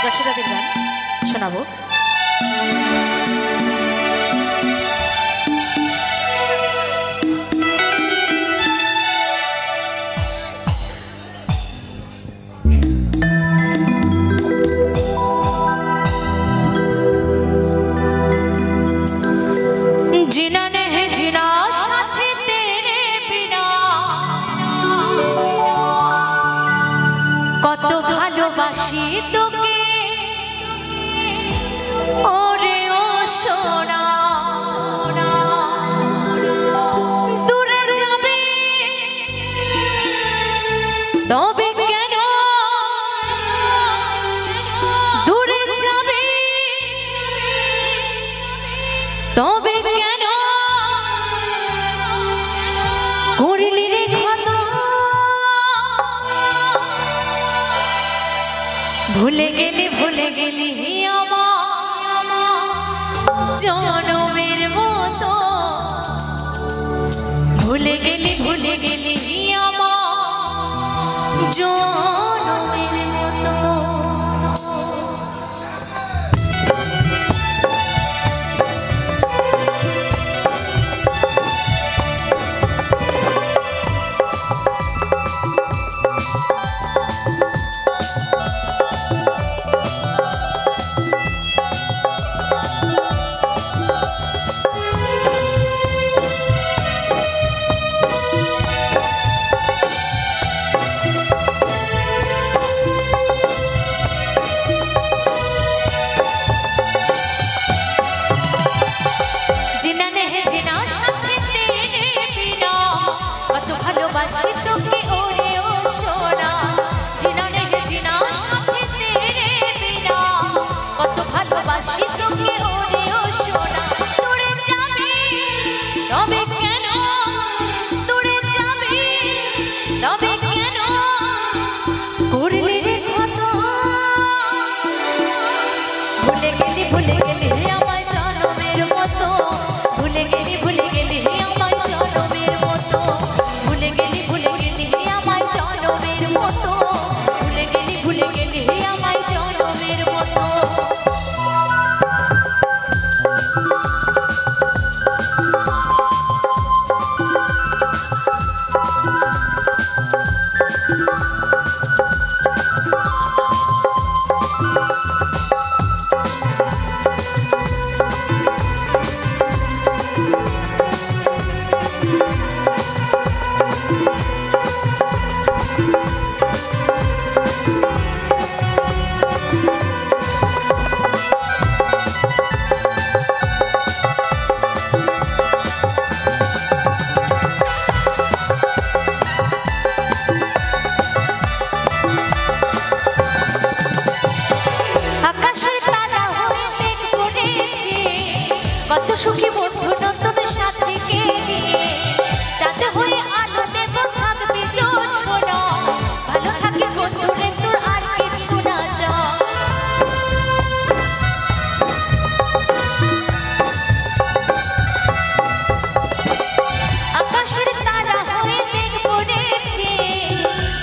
যশোদাদের গান শোনাবো। কত ভালোবাসি তোকে ওরে ও সোনা, দূরে যাবে তবে কেন, দূরে যাবে তবে কেন, করলি রে ক্ষত, ভুলে গেলি আমার জনমের মতো, ভুলে গেলি আমার জনমের মতো। ভুলে গেলি আমায় জনমের মতো, ভুলে গেলি আমায় জনমের মতো, ভুলে গেলি আমায় জনমের মতো, ভুলে গেলি আমায় জনমের মতো। কত সুখী বন্ধু নতুন সাথীকে নিয়ে, যাতে হয়ে আলো দেব থাকবি ছোড়া, ভালো থাকিস বন্ধু রে তোর আর কিছু না যা। আকাশের তারা হয়ে দেখব রেছে,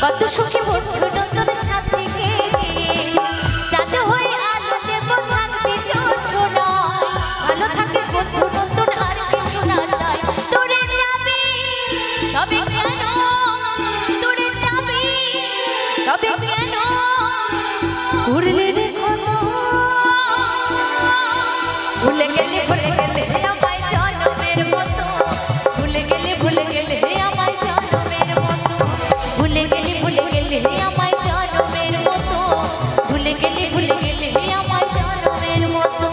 কত সুখী বন্ধু নতুন সাথীকে নিয়ে, যাতে হয়ে আলো দেব থাকবি ছোড়া, ভালো থাকিস বন্ধু নতুন আর কিছু না চাই। দূরে যাবি তবে কেন, দূরে যাবি তবে কেন, করলি রে ক্ষত, ভুলে গেলি আমায় জনমের মতো, ভুলে গেলি আমায় জনমের মতো, ভুলে গেলি আমায় জনমের মতো, ভুলে গেলি আমায় জনমের মতো।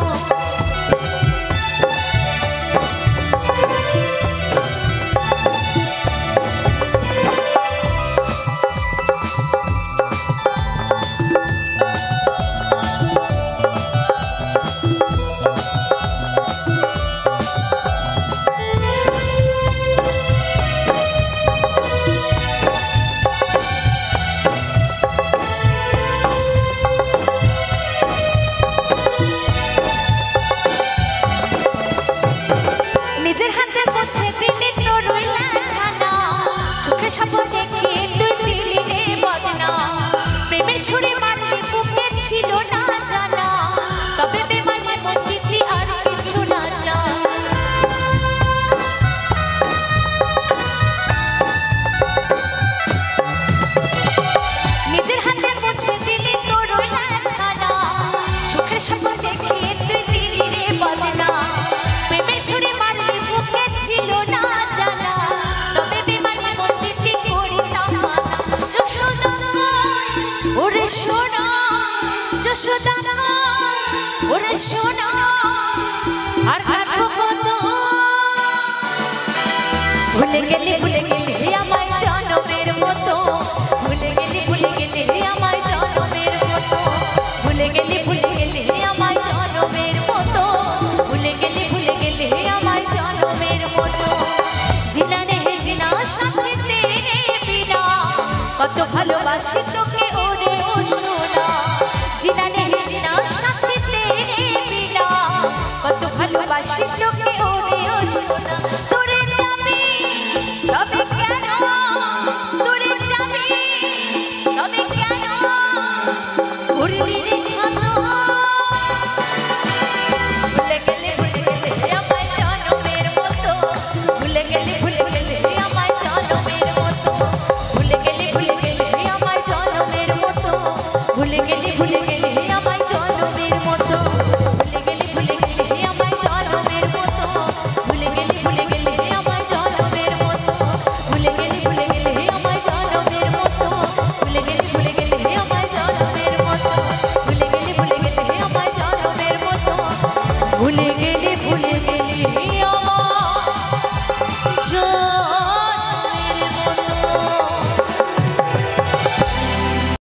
ভালোবাসি তোকে ওরে ও সোনা জিনা রে